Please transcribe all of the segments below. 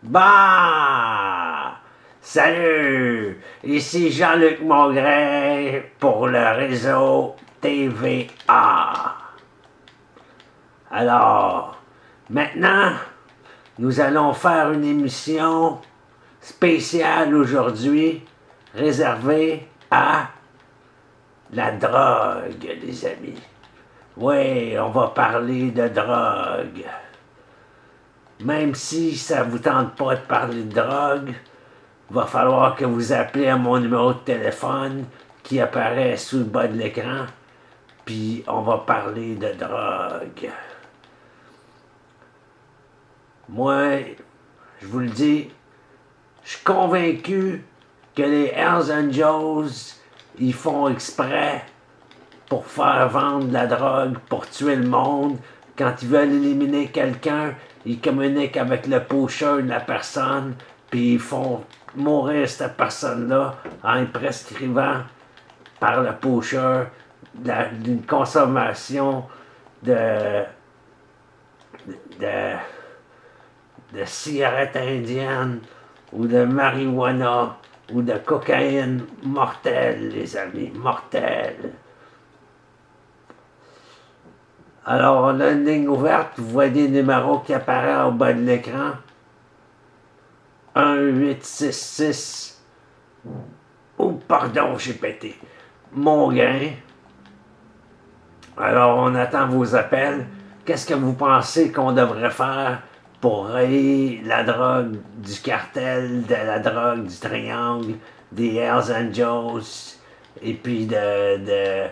Bah! Salut! Ici Jean-Luc Mongrain pour le réseau TVA. Alors, maintenant, nous allons faire une émission spéciale aujourd'hui réservée à la drogue, les amis. Oui, on va parler de drogue. Même si ça vous tente pas de parler de drogue, il va falloir que vous appelez à mon numéro de téléphone qui apparaît sous le bas de l'écran, puis on va parler de drogue. Moi, je vous le dis, je suis convaincu que les Hells Angels, ils font exprès pour faire vendre de la drogue, pour tuer le monde. Quand ils veulent éliminer quelqu'un, ils communiquent avec le pusher de la personne, puis ils font mourir cette personne-là en prescrivant par le pusher d'une consommation de, de, de cigarettes indiennes ou de marijuana ou de cocaïne mortelle, les amis, mortelle. Alors, on a une ligne ouverte, vous voyez des numéros qui apparaissent au bas de l'écran. 1866. Oh, pardon, j'ai pété. Mongrain. Alors, on attend vos appels. Qu'est-ce que vous pensez qu'on devrait faire pour rayer la drogue du cartel, de la drogue du triangle, des Hells Angels, et puis des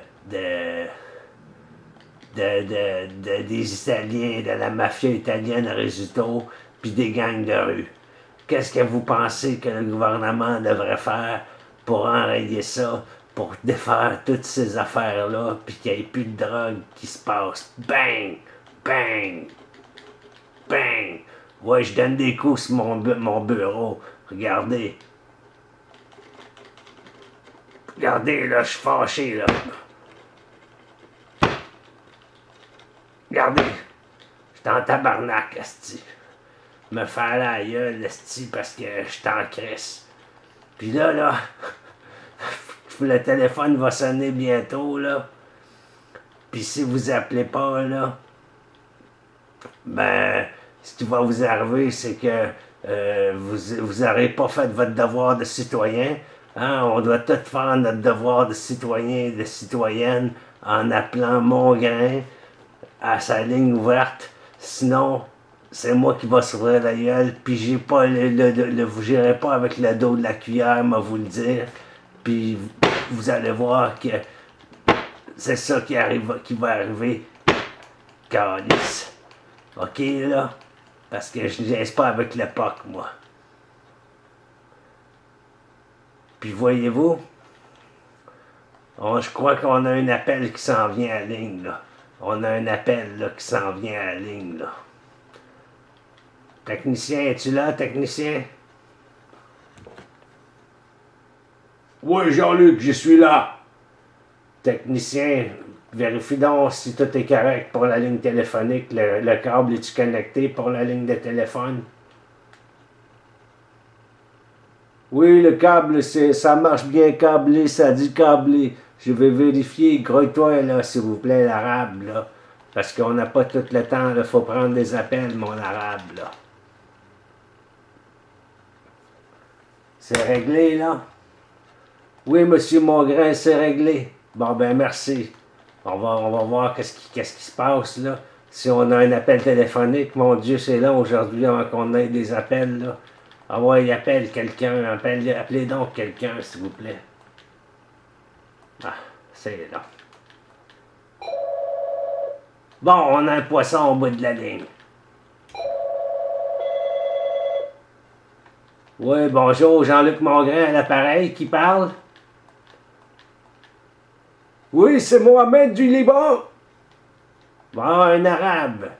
Italiens, de la mafia italienne Risuto, puis des gangs de rue. Qu'est-ce que vous pensez que le gouvernement devrait faire pour enrayer ça, pour défaire toutes ces affaires-là, puis qu'il n'y ait plus de drogue qui se passe? Bang! Bang! Bang! Ouais, je donne des coups sur mon bureau. Regardez. Regardez, là, je suis fâché, là. Regardez, j'étais en tabarnak, esti. Me faire la gueule, esti, parce que j'étais en crise. Puis là, le téléphone va sonner bientôt, là. Puis si vous appelez pas, là, ben, ce qui va vous arriver, c'est que vous n'aurez pas fait votre devoir de citoyen. Hein? On doit tous faire notre devoir de citoyen et de citoyenne en appelant Mongrain à sa ligne ouverte. Sinon, c'est moi qui va s'ouvrir la gueule, puis j'ai pas vous gérez pas avec le dos de la cuillère, moi vous le dire. Puis vous allez voir que c'est ça qui va arriver. Calice. OK, là? Parce que je ne niaise pas avec l'époque, moi. Puis voyez-vous, je crois qu'on a un appel qui s'en vient à la ligne, là. On a un appel, là, qui s'en vient à la ligne, là. Technicien, es-tu là, technicien? Oui, Jean-Luc, je suis là. Technicien, vérifie donc si tout est correct pour la ligne téléphonique. Le câble est-tu connecté pour la ligne de téléphone? Oui, le câble, ça marche bien câblé, ça dit câblé. Je vais vérifier, grouille-toi là, s'il vous plaît, l'arabe, là. Parce qu'on n'a pas tout le temps, il faut prendre des appels, mon arabe, là. C'est réglé, là? Oui, monsieur Mongrain, c'est réglé. Bon, ben, merci. On va voir qu'est-ce qui se passe, là. Si on a un appel téléphonique, mon Dieu, c'est long aujourd'hui avant qu'on ait des appels, là. Ah ouais, appelle quelqu'un, appelez donc quelqu'un, s'il vous plaît. Ah, c'est long. Bon, on a un poisson au bout de la ligne. Oui, bonjour, Jean-Luc Mongrain à l'appareil qui parle. Oui, c'est Mohamed du Liban. Bon, un arabe.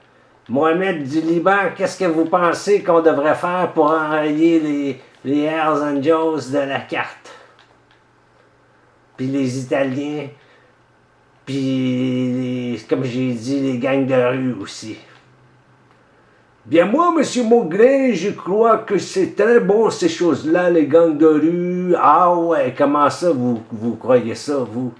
Mohamed du Liban, qu'est-ce que vous pensez qu'on devrait faire pour enrayer les Hells Angels de la carte? Puis les Italiens, puis, comme j'ai dit, les gangs de rue aussi. Bien moi, Monsieur Maugré, je crois que c'est très bon ces choses-là, les gangs de rue. Ah ouais, comment ça vous croyez ça, vous?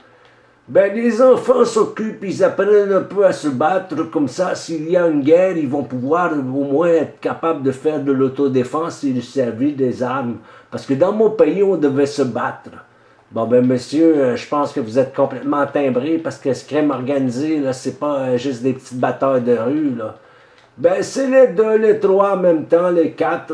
Ben les enfants s'occupent, ils apprennent un peu à se battre, comme ça, s'il y a une guerre, ils vont pouvoir au moins être capables de faire de l'autodéfense et de servir des armes. Parce que dans mon pays, on devait se battre. Bon ben monsieur, je pense que vous êtes complètement timbré parce que ce crime organisé, là, c'est pas juste des petites batailles de rue, là. Ben, c'est les deux, les trois en même temps, les quatre.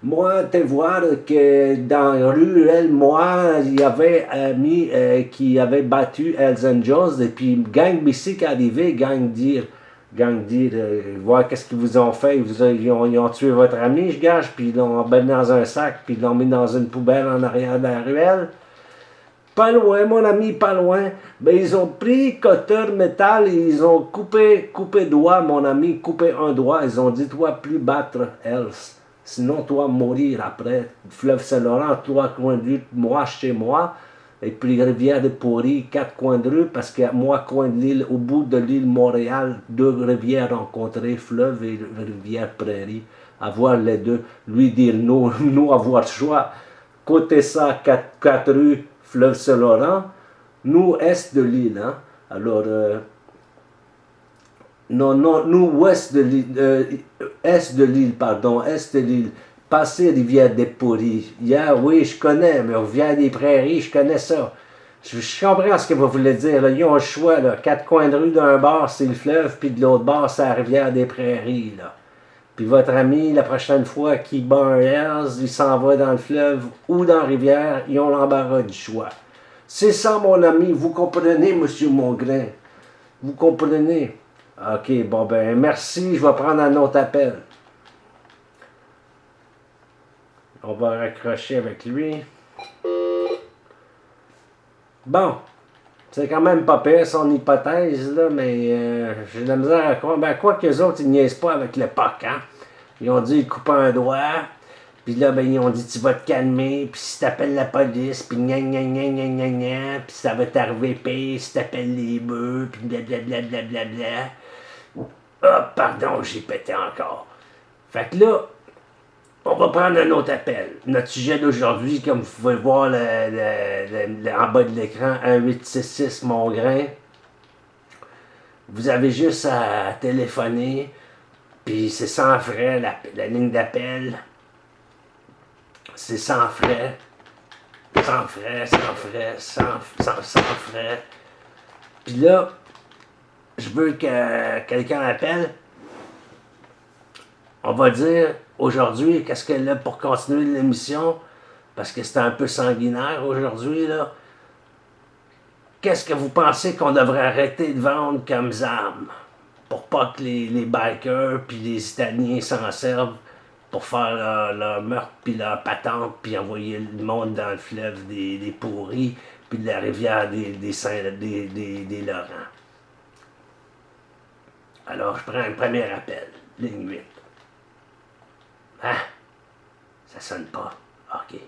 Moi, tu voir que dans la rue, moi, il y avait un ami qui avait battu Hells Angels, et puis gang BC qui est arrivé, gang dire, voir qu'est-ce qu'ils vous ont fait. Ils ont tué votre ami, je gage, puis ils l'ont emballé dans un sac, puis ils l'ont mis dans une poubelle en arrière de la ruelle. Pas loin, mon ami, pas loin. Ben, ils ont pris cutter métal et ils ont coupé doigt, mon ami, coupé un doigt. Ils ont dit, toi, plus battre, else. Sinon, toi, mourir après. Fleuve Saint-Laurent, toi, coin de rue, moi, chez moi. Et puis, rivière de Pourri, 4 coins de rue, parce que moi, coin de l'île, au bout de l'île Montréal, 2 rivières rencontrées, fleuve et rivière Prairie. Avoir les deux. Lui dire, nous avoir le choix. Côté ça, 4 rues, Fleuve Saint-Laurent, nous, est de l'île, hein. Alors, non, nous, ouest de l'île, est de l'île, pardon, est de l'île, passer Rivière des Pourris. Yeah, oui, je connais, mais Rivière des Prairies, je connais ça. Je comprends ce que vous voulez dire, là. Ils ont le choix, là. 4 coins de rue d'un bord, c'est le fleuve, puis de l'autre bord, c'est la Rivière des Prairies, là. Puis votre ami, la prochaine fois qu'il bat un Hells, il s'en va dans le fleuve ou dans la rivière, ils ont l'embarras du choix. C'est ça, mon ami, vous comprenez, Monsieur Mongrain? Vous comprenez? OK, bon ben, merci, je vais prendre un autre appel. On va raccrocher avec lui. Bon, c'est quand même pas pire son hypothèse, là, mais j'ai de la misère à croire. Ben, quoi qu'eux autres, ils niaisent pas avec l'époque, hein? Ils ont dit couper un doigt, puis là, ben, ils ont dit tu vas te calmer, puis si t'appelles la police, puis gna gna gna gna gna gna, puis ça va t'arriver pire si t'appelles les bœufs, puis blablabla blablabla. Ah, pardon, j'ai pété encore. Fait que là, on va prendre un autre appel. Notre sujet d'aujourd'hui, comme vous pouvez voir en bas de l'écran, 1866 Mongrain. Vous avez juste à téléphoner, puis c'est sans frais, la ligne d'appel. C'est sans frais. Sans frais, sans frais, sans frais. Puis là, je veux que quelqu'un appelle. On va dire aujourd'hui, qu'est-ce qu'elle a pour continuer l'émission, parce que c'est un peu sanguinaire aujourd'hui, là. Qu'est-ce que vous pensez qu'on devrait arrêter de vendre comme armes pour pas que les bikers puis les Italiens s'en servent pour faire leur meurtre puis leur patente puis envoyer le monde dans le fleuve des Pourris puis de la rivière des Laurents. Alors, je prends un premier appel, ligne 8. Ah, ça sonne pas. OK.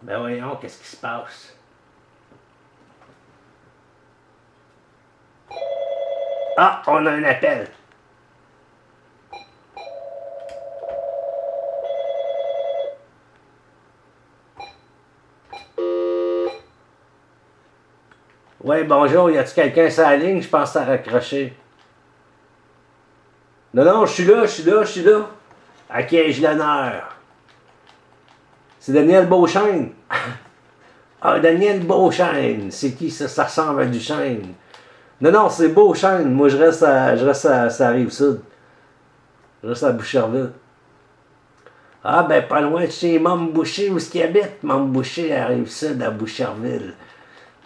Ben voyons, qu'est-ce qui se passe? Ah, on a un appel. Oui, bonjour, y a-tu quelqu'un sur la ligne? Je pense que ça a raccroché. Non, je suis là. À qui ai-je l'honneur? C'est Daniel Beauchesne. Ah, Daniel Beauchesne. C'est qui ça? Ça ressemble à Duchesne. Non, c'est Beauchesne. Moi, je reste à Rive-Sud. Je reste à Boucherville. Ah, ben, pas loin de chez Mme Boucher, où est-ce qu'il habite? Mme Boucher, à Rive-Sud, à Boucherville.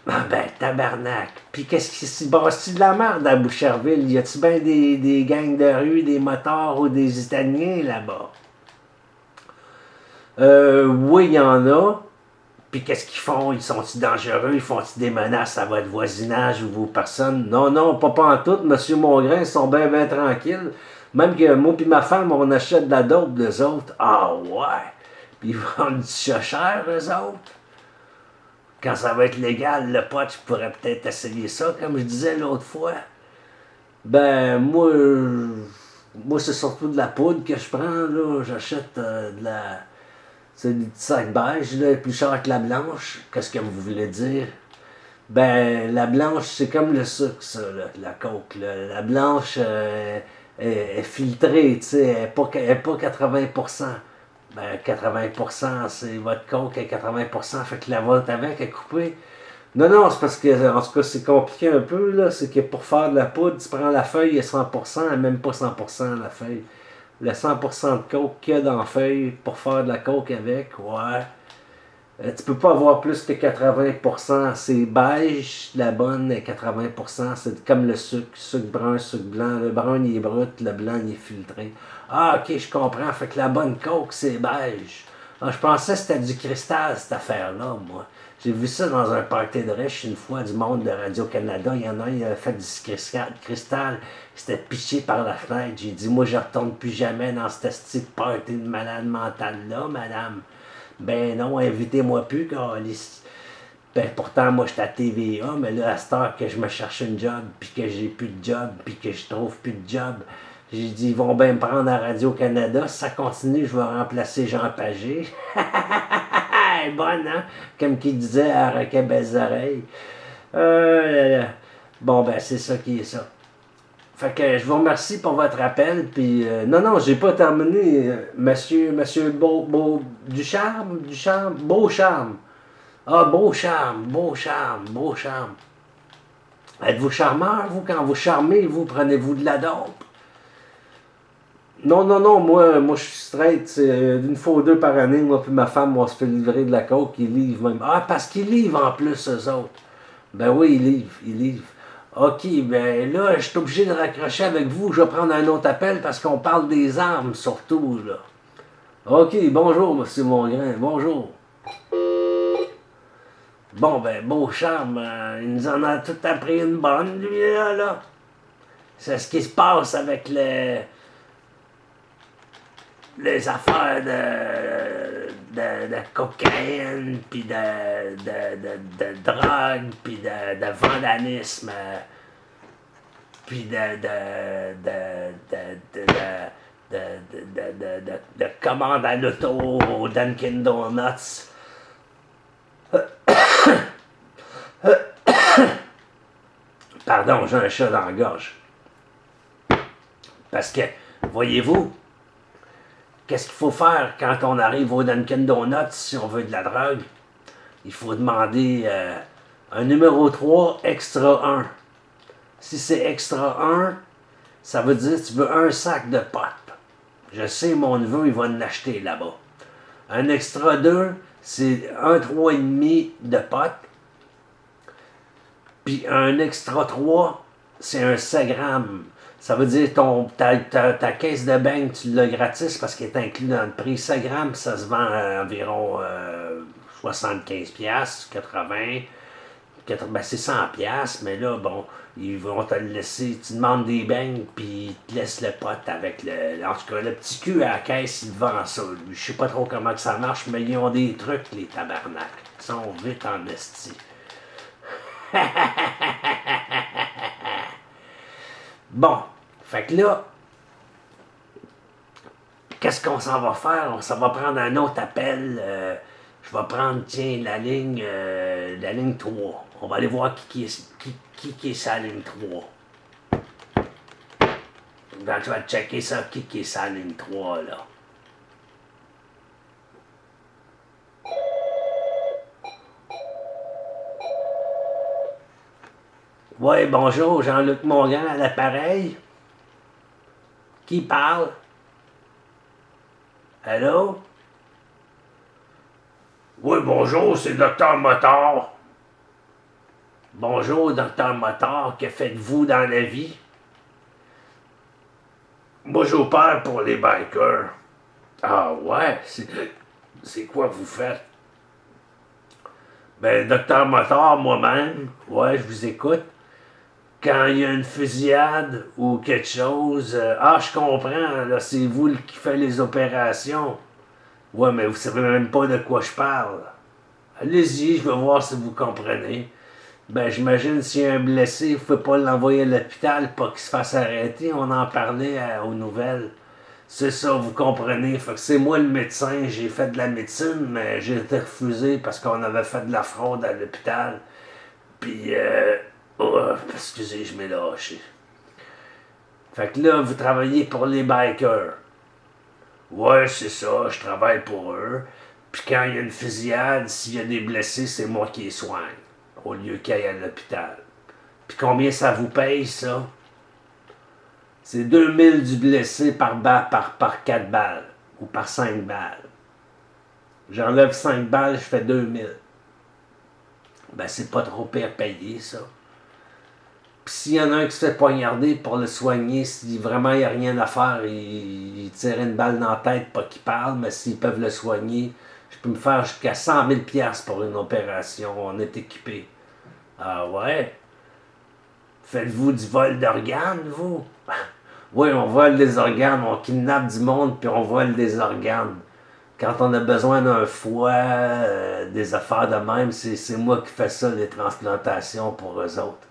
Ah ben, tabarnak. Puis qu'est-ce qui se passe de la merde à Boucherville? Y a-tu bien des gangs de rue, des motards ou des Italiens là-bas? Oui, il y en a. Puis qu'est-ce qu'ils font? Ils sont-ils dangereux? Ils font-ils des menaces à votre voisinage ou vos personnes? Non, pas en tout. Monsieur Mongrain, ils sont bien tranquilles. Même que moi et ma femme, on achète de la dope d'eux autres. Ah ouais! Puis ils vendent du cher, eux autres. quand ça va être légal, le pot, je pourrais peut-être essayer ça, comme je disais l'autre fois. Ben, moi c'est surtout de la poudre que je prends, là. J'achète de la... C'est des petits sacs beige, là, plus cher que la blanche. Qu'est-ce que vous voulez dire? Ben, la blanche, c'est comme le sucre, ça, là, la coke. Là. La blanche est filtrée, tu sais, elle est pas 80%. Ben, 80%, c'est votre coke à 80%, fait que la vôtre avec est coupée. Non, non, c'est parce que, en tout cas, c'est compliqué un peu, là. C'est que pour faire de la poudre, tu prends la feuille à 100%, elle même pas 100% la feuille. Le 100% de coke qu'il y a dans la feuille pour faire de la coke avec, ouais. Tu peux pas avoir plus que 80%. C'est beige, la bonne est 80%. C'est comme le sucre. Sucre brun, sucre blanc. Le brun, il est brut, le blanc, il est filtré. Ah, ok, je comprends. Fait que la bonne coke, c'est beige. Ah, je pensais que c'était du cristal, cette affaire-là, moi. J'ai vu ça dans un party de riche une fois du monde de Radio-Canada. Il y en a un, il avait fait du cristal. Il s'était piché par la fenêtre. J'ai dit, moi, je retourne plus jamais dans ce petit party de malade mentale-là, madame. Ben non, invitez-moi plus, câlisse. Ben pourtant, moi, j'étais à TVA, mais là, à cette heure que je me cherche une job, puis que j'ai plus de job, puis que je trouve plus de job, j'ai dit, ils vont bien me prendre à Radio-Canada. Si ça continue, je vais remplacer Jean Pagé. Elle est bonne, hein? Comme qu'il disait à Roquet Belles Oreilles. Bon, ben, c'est ça qui est ça. Fait que je vous remercie pour votre appel, puis non, j'ai pas terminé, monsieur Beaucharme. Ah, Beaucharme. Êtes-vous charmeur, vous, quand vous charmez, vous, prenez-vous de la dope? Non, moi je suis straight, c'est une fois ou deux par année, moi puis ma femme, on se fait livrer de la coke, ils livrent même. Ah, parce qu'ils livrent en plus, eux autres. Ben oui, ils livrent. OK, ben là, je suis obligé de raccrocher avec vous. Je vais prendre un autre appel parce qu'on parle des armes, surtout, là. OK, bonjour, monsieur Mongrain, bonjour. Bon, ben, Beaucharme, il nous en a tout appris une bonne, lui, là. C'est ce qui se passe avec les affaires de cocaïne, puis de drogue, puis de vandalisme, puis de commande à l'auto au Dunkin' Donuts. Pardon, j'ai un chat dans la gorge. Parce que, voyez-vous, qu'est-ce qu'il faut faire quand on arrive au Dunkin' Donuts si on veut de la drogue? Il faut demander un numéro 3 extra 1. Si c'est extra 1, ça veut dire que tu veux un sac de pot. Je sais, mon neveu, il va en acheter là-bas. Un extra 2, c'est un 3,5 de pot. Puis un extra 3, c'est un 100 grammes. Ça veut dire ta caisse de beigne, tu l'as gratis parce qu'elle est inclus dans le prix. 100 grammes, ça se vend à environ 75$, 80$. Ben c'est 100$, mais là, bon, ils vont te le laisser. Tu demandes des beignes, puis ils te laissent le pot avec en tout cas, le petit cul à la caisse, il vend ça. Je sais pas trop comment que ça marche, mais ils ont des trucs, les tabarnak. Ils sont vite en esti. Bon, fait que là, qu'est-ce qu'on s'en va faire? On s'en va prendre un autre appel. Je vais prendre, tiens, la ligne 3. On va aller voir qui est sa ligne 3. Donc, je vais checker ça, qui est sa ligne 3, là. Oui, bonjour, Jean-Luc Mongrain à l'appareil. Qui parle? Allô? Oui, bonjour, c'est Dr. Motard. Bonjour, Dr. Motard, que faites-vous dans la vie? Moi, j'opère pour les bikers. Ah ouais? C'est quoi vous faites? Ben, Dr. Motard, moi-même, ouais, je vous écoute. Quand il y a une fusillade ou quelque chose, je comprends, là, c'est vous qui faites les opérations. Ouais, mais vous savez même pas de quoi je parle. Allez-y, je vais voir si vous comprenez. Ben, j'imagine s'il y a un blessé, vous ne pouvez pas l'envoyer à l'hôpital pour qu'il se fasse arrêter. On en parlait aux nouvelles. C'est ça, vous comprenez. Fait que c'est moi le médecin. J'ai fait de la médecine, mais j'ai été refusé parce qu'on avait fait de la fraude à l'hôpital. Puis, oh, excusez, je m'ai lâché. Fait que là, vous travaillez pour les bikers. Ouais, c'est ça, je travaille pour eux. Puis quand il y a une fusillade, s'il y a des blessés, c'est moi qui les soigne, au lieu qu'ils aillent à l'hôpital. Puis combien ça vous paye, ça? C'est 2000 du blessé par 4 balles, ou par 5 balles. J'enlève 5 balles, je fais 2000. Ben, c'est pas trop pire payé, ça. Puis s'il y en a un qui se fait poignarder pour le soigner, si vraiment il n'y a rien à faire, il tire une balle dans la tête, pas qu'il parle, mais s'ils peuvent le soigner, je peux me faire jusqu'à 100 000 $ pour une opération. On est équipé. Ah ouais? Faites-vous du vol d'organes, vous? Oui, on vole des organes, on kidnappe du monde, puis on vole des organes. Quand on a besoin d'un foie, des affaires de même, c'est moi qui fais ça, les transplantations pour eux autres.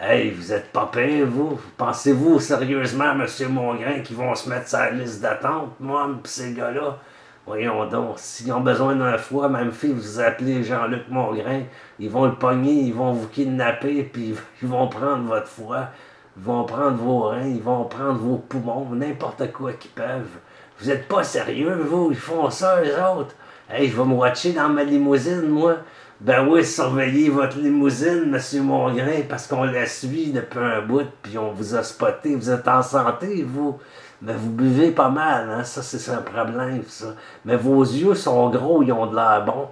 Hey, vous êtes pas pire, vous? Pensez-vous sérieusement, M. Mongrain, qu'ils vont se mettre sur la liste d'attente, moi, pis ces gars-là? Voyons donc, s'ils ont besoin d'un foie, même fille, vous appelez Jean-Luc Mongrain, ils vont le pogner, ils vont vous kidnapper, puis ils vont prendre votre foie, ils vont prendre vos reins, ils vont prendre vos poumons, n'importe quoi qu'ils peuvent. Vous êtes pas sérieux, vous? Ils font ça, eux autres? Hey, je vais me watcher dans ma limousine, moi. Ben oui, surveillez votre limousine, Monsieur Mongrain, parce qu'on la suit depuis un bout, puis on vous a spoté. Vous êtes en santé, vous. Mais vous buvez pas mal, hein? Ça, c'est un problème, ça. Mais vos yeux sont gros, ils ont de l'air bon.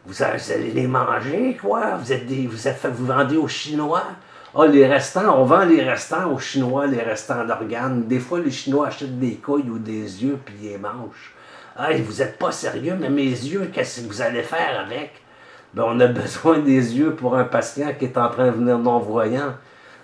Vous allez les manger, quoi? Vous vendez aux Chinois? Ah, les restants, on vend les restants aux Chinois, les restants d'organes. Des fois, les Chinois achètent des couilles ou des yeux, puis ils les mangent. Ah, vous êtes pas sérieux, mais mes yeux, qu'est-ce que vous allez faire avec? Ben, on a besoin des yeux pour un patient qui est en train de venir non-voyant.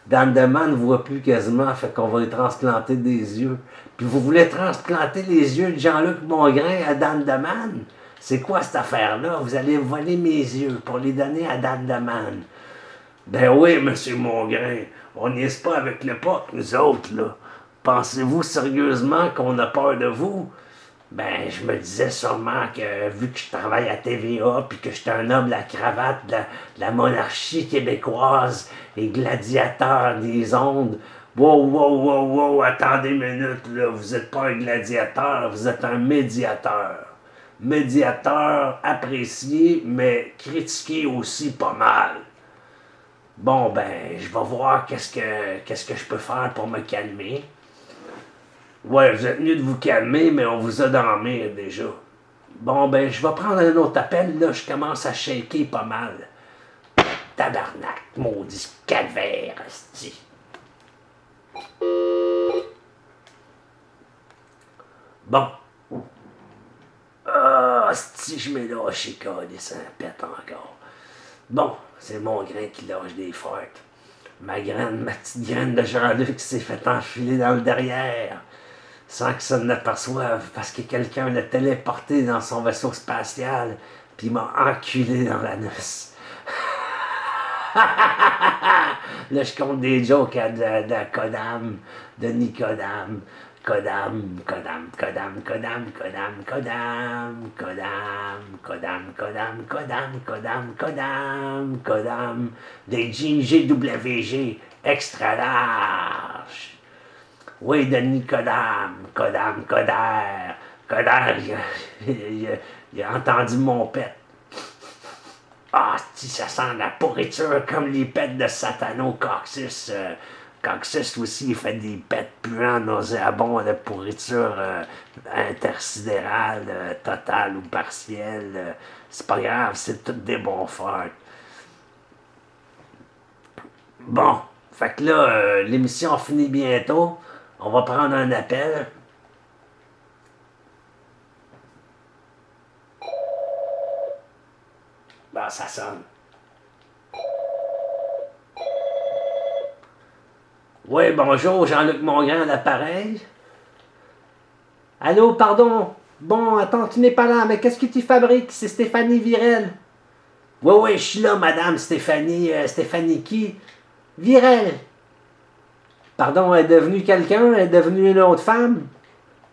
Dan Deman ne voit plus quasiment, fait qu'on va lui transplanter des yeux. Puis vous voulez transplanter les yeux de Jean-Luc Mongrain à Dan Deman? C'est quoi cette affaire-là? Vous allez voler mes yeux pour les donner à Dan Deman. Ben oui, monsieur Mongrain, on n'y est pas avec l'époque, nous autres, là. Pensez-vous sérieusement qu'on a peur de vous? Ben, je me disais sûrement que, vu que je travaille à TVA, puis que j'étais un homme à la cravate de la monarchie québécoise et gladiateur des ondes, wow, attendez une minute, là, vous n'êtes pas un gladiateur, vous êtes un médiateur. Médiateur apprécié, mais critiqué aussi pas mal. Bon, ben, je vais voir qu'est-ce que je peux faire pour me calmer. Ouais, vous êtes mieux de vous calmer, mais on vous a dormi déjà. Bon, ben, je vais prendre un autre appel, là, je commence à shaker pas mal. Tabarnak, maudit calvaire, asti. Bon. Ah, asti, je m'ai lâché, ça pète encore. Bon, c'est mon grain qui lâche des fortes. Ma petite graine de Jean-Luc s'est fait enfiler dans le derrière. Sans que ça ne l'aperçoive, parce que quelqu'un l'a téléporté dans son vaisseau spatial, puis il m'a enculé dans la noce. Là, je compte des jokes de Kodam, de Nicodam. Kodam. Des jeans GWG extra large. Oui, de Nicodam, Coder. Il a entendu mon pet. Ah, si ça sent la pourriture comme les pets de Satano Coccyx. Coccyx aussi, il fait des pets puants, nauséabonds, de pourriture intersidérale, totale ou partielle. C'est pas grave, c'est tout des bons farts. Bon, fait que là, l'émission finit bientôt. On va prendre un appel. Ben, ça sonne. Oui, bonjour, Jean-Luc Mongrain à l'appareil. Allô, pardon. Bon, attends, tu n'es pas là, mais qu'est-ce que tu fabriques? C'est Stéphanie Virel. Oui, oui, je suis là, madame Stéphanie. Stéphanie qui? Virel. Pardon, elle est devenue quelqu'un? Elle est devenue une autre femme?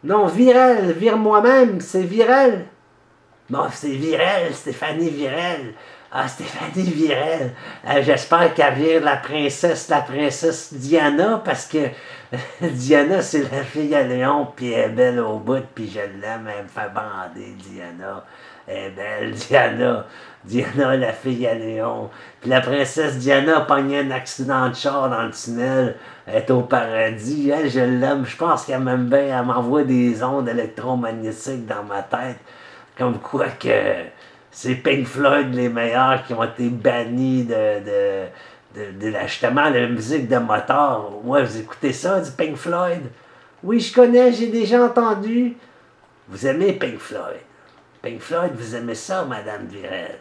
Non, Virel, vire moi-même, c'est Virel. Bon, c'est Virel, Stéphanie Virel. Ah, Stéphanie Virel. J'espère qu'elle vire la princesse Diana, parce que Diana, c'est la fille à Léon, puis elle est belle au bout, puis je l'aime, elle me fait bander, Diana. Elle est belle, Diana. Diana, la fille à Léon. Puis la princesse Diana a pogné un accident de char dans le tunnel. Elle est au paradis. Elle, je l'aime. Je pense qu'elle m'aime bien. Elle m'envoie des ondes électromagnétiques dans ma tête. Comme quoi que c'est Pink Floyd les meilleurs qui ont été bannis justement la musique de moteur. Ouais, vous écoutez ça, du Pink Floyd? Oui, je connais, j'ai déjà entendu. Vous aimez Pink Floyd? Pink Floyd, vous aimez ça, Madame Virel?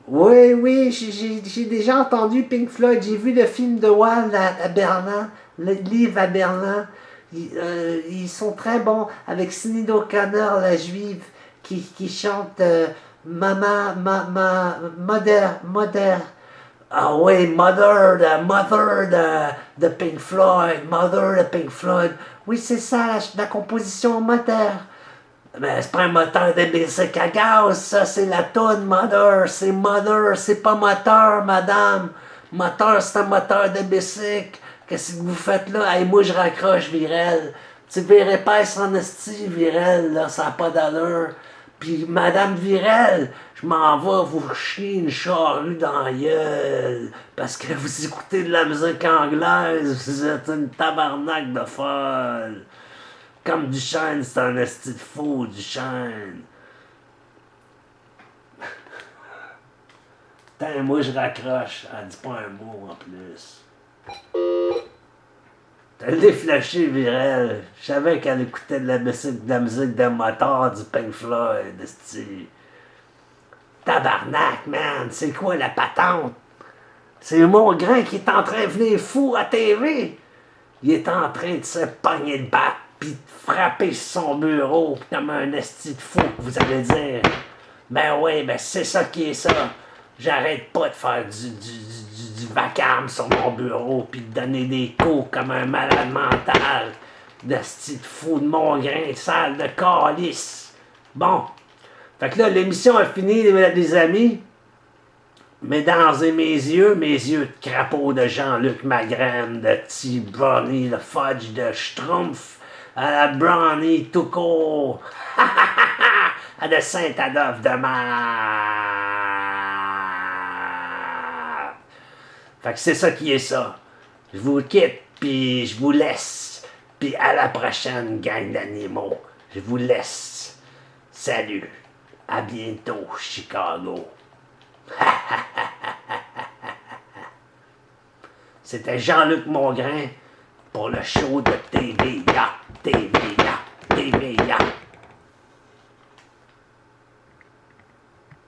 Oui, oui, j'ai déjà entendu Pink Floyd. J'ai vu le film de Wall à Berlin, le livre à Berlin. Ils sont très bons avec Sinéad O'Connor, la juive, qui chante Mother. Ah oui, Mother de Pink Floyd, Mother de Pink Floyd. Oui, c'est ça, la composition moteur. Mais c'est pas un moteur de bicycle à gaz, ça, c'est la toune Mother, c'est pas moteur, madame. Moteur, c'est un moteur de bicycle. Qu'est-ce que vous faites là? Hey, moi, je raccroche, Virel. Tu verrais pas en esti, Virel, là, ça n'a pas d'allure. Puis, madame Virel, je m'en vais vous chier une charrue dans la gueule. Parce que vous écoutez de la musique anglaise, vous êtes une tabarnak de folle. Comme Duchesne, c'est un esti de fou, Duchesne. Putain, moi je raccroche. Elle dit pas un mot en plus. T'as déflashé, Virel. Je savais qu'elle écoutait de la musique de moteur, du Pink Floyd, esti. Tabarnak, man. C'est quoi la patente? C'est mon grain qui est en train de venir fou à TV. Il est en train de se pogner le bat, puis de frapper sur son bureau comme un esti de fou, vous allez dire. Ben oui, ben c'est ça qui est ça. J'arrête pas de faire du vacarme sur mon bureau, puis de donner des coups comme un malade mental. D'esti de fou de mon grain, sale de calice. Bon. Fait que là, l'émission a fini, les amis. Mais dans mes yeux de crapaud de Jean-Luc Magraine, de petit brownie, le fudge de Schtroumpf, à la brownie tout court, à de Saint-Adolphe de mar. Fait que c'est ça qui est ça. Je vous quitte, puis je vous laisse. Puis à la prochaine, gang d'animaux. Je vous laisse. Salut. À bientôt, Chicago. C'était Jean-Luc Mongrain pour le show de TVA.